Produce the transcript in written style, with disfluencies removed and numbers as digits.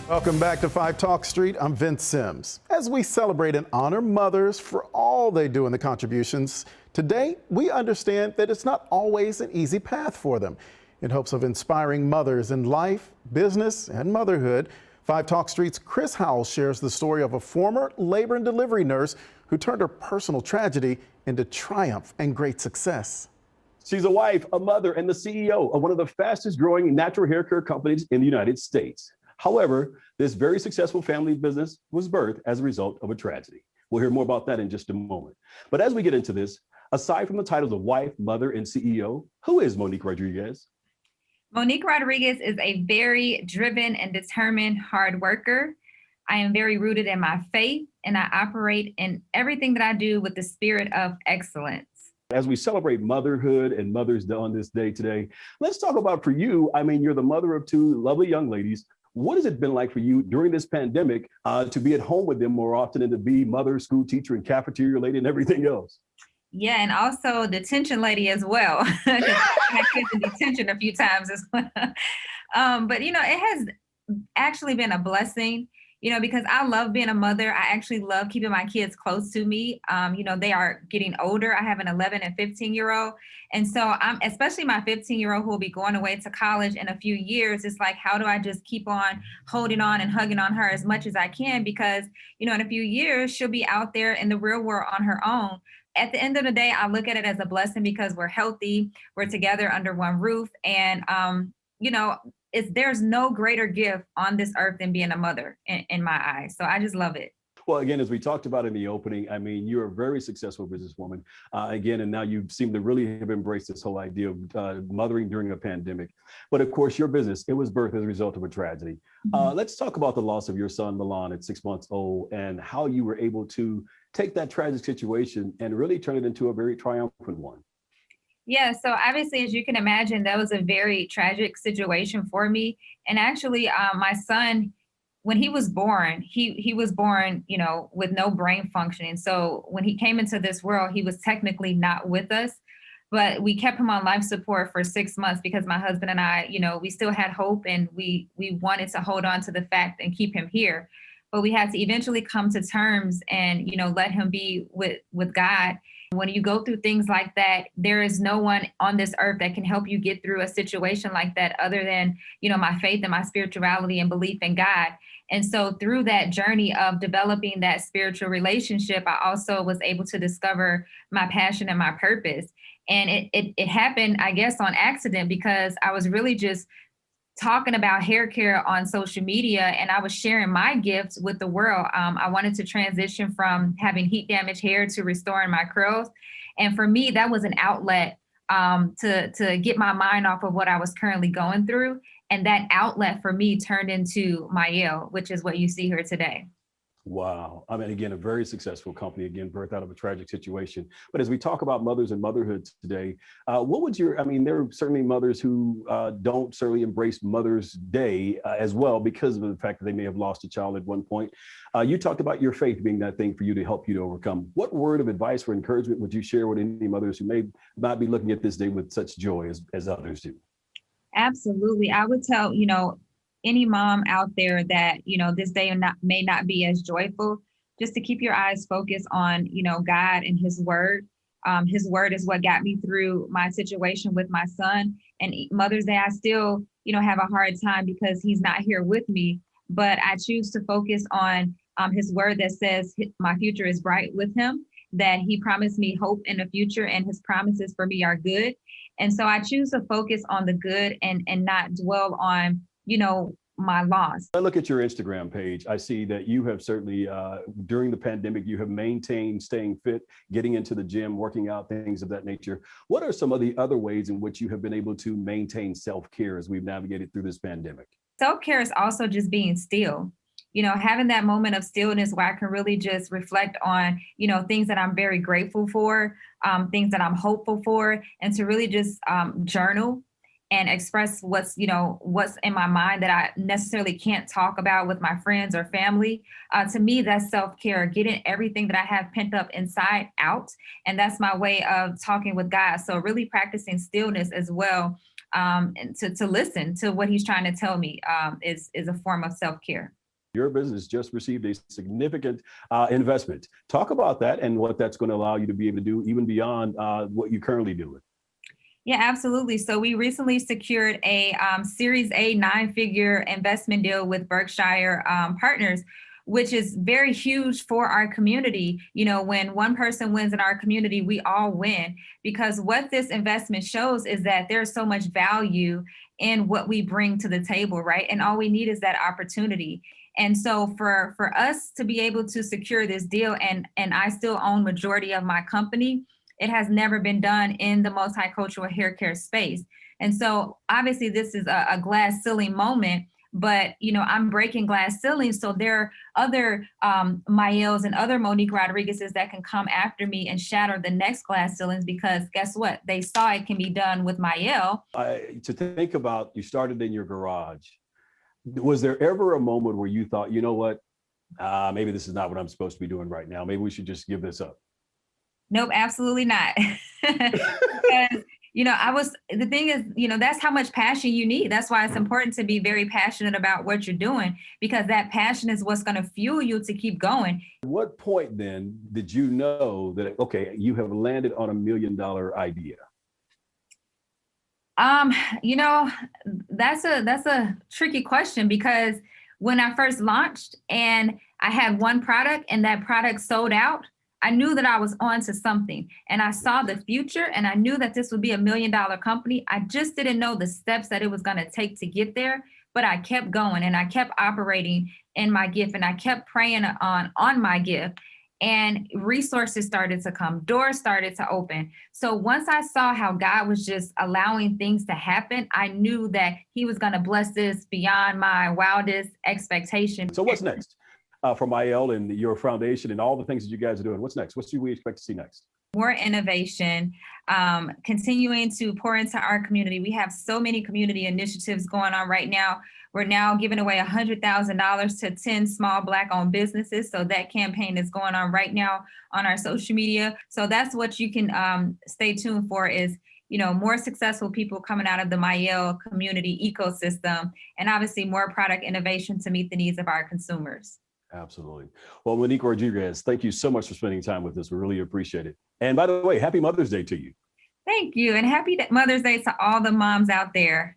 Welcome back to 5 Talk Street. I'm Vince Sims. As we celebrate and honor mothers for all they do in the contributions, today we understand that it's not always an easy path for them. In hopes of inspiring mothers in life, business, and motherhood, 5 Talk Street's Chris Howell shares the story of a former labor and delivery nurse who turned her personal tragedy into triumph and great success. She's a wife, a mother, and the CEO of one of the fastest growing natural hair care companies in the United States. However, this very successful family business was birthed as a result of a tragedy. We'll hear more about that in just a moment. But as we get into this, aside from the titles of wife, mother, and CEO, who is Monique Rodriguez? Monique Rodriguez is a very driven and determined hard worker. I am very rooted in my faith, and I operate in everything that I do with the spirit of excellence. As we celebrate motherhood and Mother's Day on this day today, let's talk about for you. I mean, you're the mother of two lovely young ladies. What has it been like for you during this pandemic to be at home with them more often and to be mother, school teacher, and cafeteria lady and everything else? Yeah, and also detention lady as well. 'Cause I had kids in detention a few times as well. But it has actually been a blessing, because I love being a mother. I actually love keeping my kids close to me. They are getting older. I have an 11 and 15-year-old. And so I'm, especially my 15-year-old who will be going away to college in a few years. It's like, how do I just keep on holding on and hugging on her as much as I can? Because, in a few years, she'll be out there in the real world on her own. At the end of the day, I look at it as a blessing because we're healthy, we're together under one roof. And, there's no greater gift on this earth than being a mother in my eyes. So I just love it. Well, again, as we talked about in the opening, I mean, you're a very successful businesswoman, and now you seem to really have embraced this whole idea of mothering during a pandemic. But of course, your business, it was birthed as a result of a tragedy. Let's talk about the loss of your son, Milan, at 6 months old, and how you were able to take that tragic situation and really turn it into a very triumphant one. Yeah, so obviously, as you can imagine, that was a very tragic situation for me. And actually, my son, when he was born, he was born, with no brain functioning. So when he came into this world, he was technically not with us, but we kept him on life support for 6 months because my husband and I, we still had hope and we wanted to hold on to the fact and keep him here. But we had to eventually come to terms and, let him be with God. When you go through things like that, there is no one on this earth that can help you get through a situation like that other than, my faith and my spirituality and belief in God. And so through that journey of developing that spiritual relationship, I also was able to discover my passion and my purpose. And it happened, I guess, on accident because I was really just talking about hair care on social media and I was sharing my gifts with the world. I wanted to transition from having heat damaged hair to restoring my curls. And for me, that was an outlet to get my mind off of what I was currently going through. And that outlet for me turned into Mielle, which is what you see here today. Wow. I mean, again, a very successful company, again, birthed out of a tragic situation. But as we talk about mothers and motherhood today, what would there are certainly mothers who don't certainly embrace Mother's Day as well because of the fact that they may have lost a child at one point. You talked about your faith being that thing for you to help you to overcome. What word of advice or encouragement would you share with any mothers who may not be looking at this day with such joy as others do? Absolutely. I would tell, any mom out there that, this day may not be as joyful, just to keep your eyes focused on, God and his word. His word is what got me through my situation with my son. And Mother's Day, I still, have a hard time because he's not here with me. But I choose to focus on his word that says my future is bright with him, that he promised me hope in the future and his promises for me are good. And so I choose to focus on the good and not dwell on, my loss. I look at your Instagram page. I see that you have certainly, during the pandemic, you have maintained staying fit, getting into the gym, working out, things of that nature. What are some of the other ways in which you have been able to maintain self-care as we've navigated through this pandemic? Self-care is also just being still. Having that moment of stillness where I can really just reflect on, things that I'm very grateful for, things that I'm hopeful for, and to really just journal and express what's in my mind that I necessarily can't talk about with my friends or family. To me, that's self-care, getting everything that I have pent up inside out. And that's my way of talking with God. So really practicing stillness as well, and to listen to what he's trying to tell me is a form of self-care. your business just received a significant investment. Talk about that and what that's going to allow you to be able to do even beyond what you're currently doing. Yeah, absolutely. So we recently secured a Series A 9-figure investment deal with Berkshire Partners, which is very huge for our community. You know, when one person wins in our community, we all win, because what this investment shows is that there's so much value in what we bring to the table, right? And all we need is that opportunity. And so for us to be able to secure this deal, and I still own majority of my company, it has never been done in the multicultural hair care space. And so obviously this is a glass ceiling moment, but you know, I'm breaking glass ceilings. So there are other Mielles and other Monique Rodriguez's that can come after me and shatter the next glass ceilings, because guess what? They saw it can be done with Mielle. To think about, you started in your garage. Was there ever a moment where you thought, you know what, maybe this is not what I'm supposed to be doing right now. Maybe we should just give this up? Nope, absolutely not. Because, you know, the thing is, you know, that's how much passion you need. That's why it's important to be very passionate about what you're doing, because that passion is what's going to fuel you to keep going. At what point then did you know that, okay, you have landed on $1 million idea? You know, that's a tricky question, because when I first launched and I had one product and that product sold out, I knew that I was on to something, and I saw the future, and I knew that this would be $1 million company. I just didn't know the steps that it was going to take to get there, but I kept going and I kept operating in my gift, and I kept praying on my gift, and resources started to come, doors started to open. So once I saw how God was just allowing things to happen, I knew that he was going to bless this beyond my wildest expectation. So what's next? For Mielle and your foundation and all the things that you guys are doing, what's next? What should we expect to see next? More innovation, continuing to pour into our community. We have so many community initiatives going on right now. We're now giving away $100,000 to 10 small Black-owned businesses. So that campaign is going on right now on our social media. So that's what you can stay tuned for, is, you know, more successful people coming out of the Mielle community ecosystem, and obviously more product innovation to meet the needs of our consumers. Absolutely. Well, Monique Rodriguez, thank you so much for spending time with us. We really appreciate it. And by the way, happy Mother's Day to you. Thank you. And happy Mother's Day to all the moms out there.